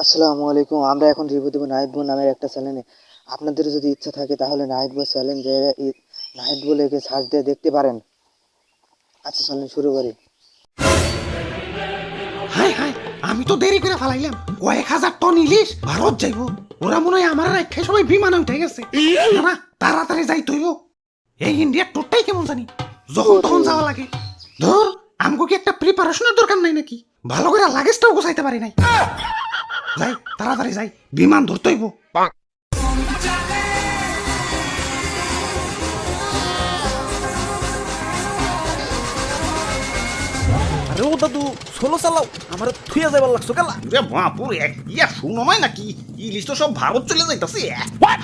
আসসালামু আলাইকুম। আমরা এখন রিভিউ দেবো নাহিদ বল নামের একটা চ্যানেলে। আপনাদের যদি ইচ্ছা থাকে তাহলে নাহিদ বল চ্যালেঞ্জে নাহিদ বল লিখে সার্চ দিয়ে দেখতে পারেন। আচ্ছা চলেন শুরু করি। হাই হাই, আমি তো দেরি করে ফেলাইলাম। কয়েক হাজার টন ইলিশ ভারত যাইব। ওরা মনে হয় আমার রেখে সবাই বিমানে উঠে গেছে। না না, তাড়াতাড়ি যাই তৈব। এই ইন্ডিয়ার টোটটাই কেমন জানি, যখন তখন যাওয়া লাগে। ধর, আমাকে কি একটা প্রিপারেশনের দরকার নাই নাকি? ভালো করে লাগেজটাও গোছাইতে পারি নাই। যাই তাড়াতাড়ি যাই, বিমান ধরতে হইব। আরে ও দাদু সোলো চালাও, আমার থুয়ে যাবার লাগছো কেলা। রে বাপুরে, ইয়া শুনো নাই নাকি ইলিশ তো সব ভারত চলে যাইতাছে।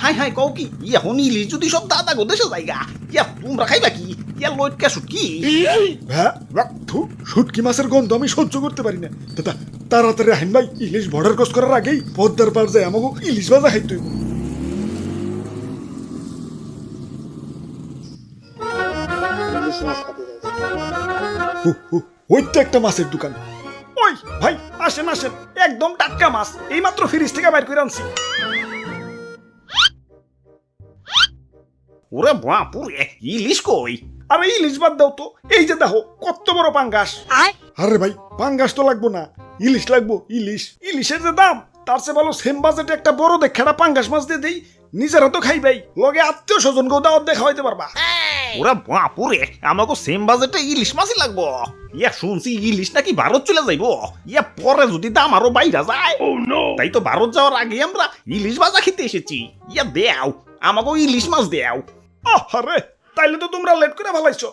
হাই হাই কও কি এখন ইলিশ যদি সব দাদা গো দেশে যাইগা, ইয়া তোমরা খাইবা কি? ইয়া লইটকা শুটকি। হ্যাঁ, শুটকি মাছের গন্ধ আমি সহ্য করতে পারি না। দাদা তাড়াতাড়ি আহেন ভাই, ইলিশ বর্ডার ক্রস করার আগেই পদ্মার পার যায় আমাকে ইলিশ ভাজা খাইতে হইব। ইলিশ মাছ খেতে যাচ্ছি। ওই তো একটা মাছের দোকান। ওই ভাই আসেন আসেন, একদম টাটকা মাছ, এইমাত্র ফ্রিজ থেকে বাইর করে আনছি। ওরে বাপুরে, ইলিশ কই? আরে ইলিশ বাদ দাও তো, এই যে দেখো কত বড় পাঙ্গাস। আরে ভাই পাঙ্গাস তো লাগবো না, ইলিশ লাগবো, ইলিশ। ইলিশের যে দাম, তার চেয়ে ভালো সেম বাজেটে একটা বড় দেখাটা পাঙ্গাস মাছ দিয়ে দেই, নিজেরা তো খাইবাই, লগে আত্মীয় স্বজন গো দাওয়াত দিয়ে খাওয়াইতে পারবা। ওরে বাপুরে, আমাকে সেম বাজেটে ইলিশ মাছই লাগবো। ইয়া শুনছি ইলিশ নাকি ভারত চলে যাইব। ইয়া পরে যদি দাম আরো বাইরা যায়, তাই তো ভারত যাওয়ার আগে আমরা ইলিশ ভাজা খেতে এসেছি। ইয়া দেও, আমাকে ইলিশ মাছ দেও। আরে তাইলে তো তোমরা লেট করে ফেলাইছো।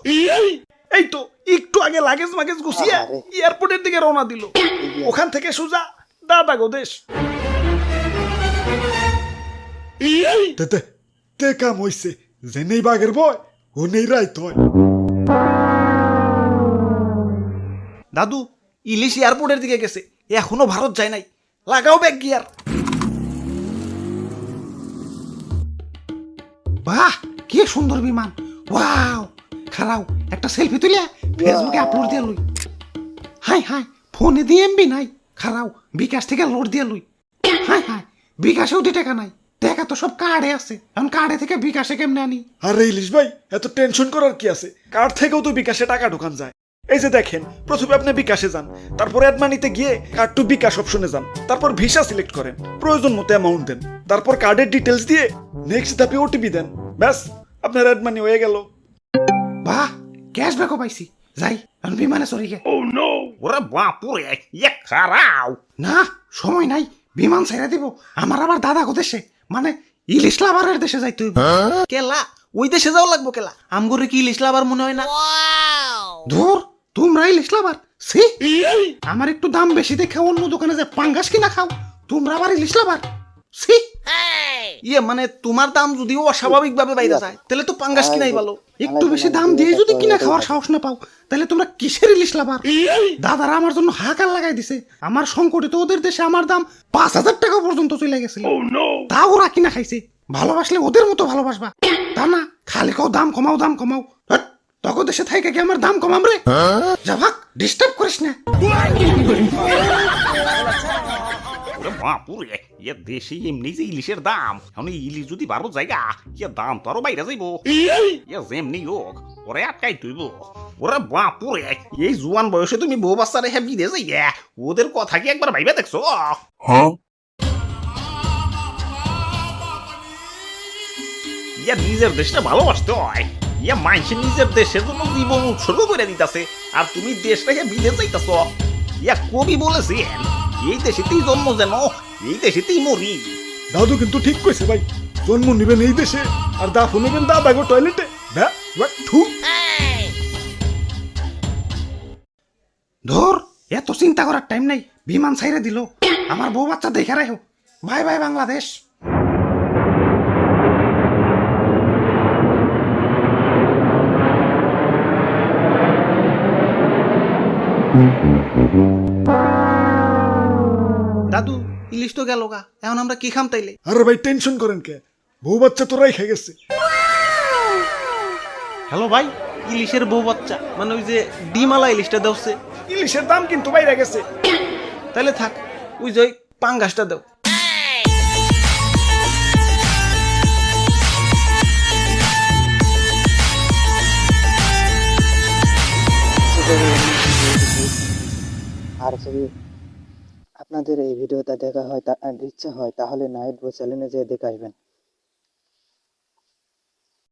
এই তো একটু আগে লাগেজ মাগেজ গুছিয়ে আরে। এয়ারপোর্টের দিকে রওনা দিল। ওখান থেকে সোজা দাদা গো দেশ। তে তে কাম হইছে, যে নেই বাঘের বয় ও নেই রাইত হয়। দাদু ইলিশ এয়ারপোর্টের দিকে গেছে, এখনো ভারত যায় নাই। লাগাও ব্যাগ গিয়ার। বাহ, কি সুন্দর বিমান! ওয়াও, খারাও একটা সেলফি তুলে ফেসবুকে আপলোড দিয়ে লই। হাই হাই, ফোনে দিয়ে এমবি নাই। খারাও বিকাশ থেকে লোড দিয়ে লই। হাই হাই, বিকাশেও দি টাকা নাই। টাকা তো সব কার্ডে আছে, এখন কার্ডে থেকে বিকাশে কেমনে আনি? আরে ইলিশ ভাই এত টেনশন করার কি আছে, কার্ড থেকেও তো বিকাশে টাকা ঢোকান যায়। এই যে দেখেন, প্রথমে আপনি বিকাশে যান, তারপর অ্যাড মানিতে গিয়ে কার্ড টু বিকাশ অপশনে যান, তারপর ভিসা সিলেক্ট করেন, প্রয়োজন মতো অ্যামাউন্ট দেন, তারপর কার্ডের ডিটেলস দিয়ে নেক্সট ধাপে ওটিপি দেন। ব্যাস, আপনার অ্যাড মানি হয়ে গেল। বাহ, ক্যাশব্যাকও পাইছি। যাই এখন বিমানে চড়ি গে। ওরে বাপুরে, ইয়া খারাও। না, সময় নাই, বিমান ছেড়ে দিব। আমার আবার দাদা গো দেশে, মানে ইলিশ লাভারের দেশে যাইতে হইব। কেলা ওই দেশে যাও লাগবো কেলা, আমগরে কি ইলিশ লাভার মনে হয় না? ধুর, তোমরা ইলিশ লাভার? সি, আমার একটু দাম বেশি দেখে অন্য দোকানে যে পাঙ্গাস কিনা খাও, তোমরা আবার ইলিশ লাভার? সি, ইয়ে মানে তোমার দাম যদি অস্বাভাবিক ভাবে বাইরে যায়, তাহলে তো পাঙ্গাস কিনাই ভালো। একটু বেশি দাম দিয়ে যদি কিনা খাওয়ার সাহস না পাও, তাহলে তোমরা কিসের ইলিশ লাভার? দাদারা আমার জন্য হাহাকার লাগাই দিছে। আমার সংকটে তো ওদের দেশে আমার দাম 5,000 টাকা পর্যন্ত চলে গেছিল। তা ওরা কিনা খাইছে। ভালোবাসলে ওদের মতো ভালোবাসবা, তা না খালি কাও দাম কমাও দাম কমাও। হ্যাট, তখন দেশে থাইকে কি আমার দাম কমাম রে? যা ভাগ, ডিস্টার্ব করিস না। ওরে বাপুরে, ইয়া দেশে এমনি যে ইলিশের দাম, এখন ইলিশ যদি ভারত জায়গা, ইয়া দাম তো আরো বাইরে যাইব। ইয়া যেমনি হোক ওরে আটকাই তুইব। ওরে বাপুরে, এই জুয়ান বয়সে তুমি বউ বাচ্চা রেখে বিদেশ যাইয়া, ওদের কথা কি একবার ভাইবা দেখছো? ইয়া নিজের দেশটা ভালোবাসতে হয়। ইয়া মানুষে নিজের দেশের জন্য জীবন উৎসর্গ করে দিতেছে, আর তুমি দেশ রেখে বিদেশ যাইতেছ। ইয়া কবি বলেছেন, এই দেশেতেই জন্ম যেন এই দেশেতেই মরি। দাদু কিন্তু ঠিক কইছে ভাই, জন্ম নিবেন এই দেশে আর দাফন নেবেন দাদা গো টয়লেটে। ধর, এত চিন্তা করার টাইম নাই, বিমান ছাইরে দিল। আমার বউ বাচ্চা দেখে রাখো। Bye bye Bangladesh. দাদু ইলিশ তো গেল গা, এখন আমরা কি খাম তাইলে? আরে ভাই টেনশন করেন কে, বউ বাচ্চা তোরাই খেয়ে গেছে। হ্যালো ভাই, ইলিশের বউ বাচ্চা মানে ওই যে ডিমালা ইলিশটা দেওছে, ইলিশের দাম কিন্তু বাইরে গেছে। তাইলে থাক, ওই যে পাঙ্গাসটা দাও। আর যদি আপনাদের এই ভিডিওটা দেখা হয় ইচ্ছা হয় তাহলে নাইট বয় চ্যানেলে যেয়ে দেখে আসবেন।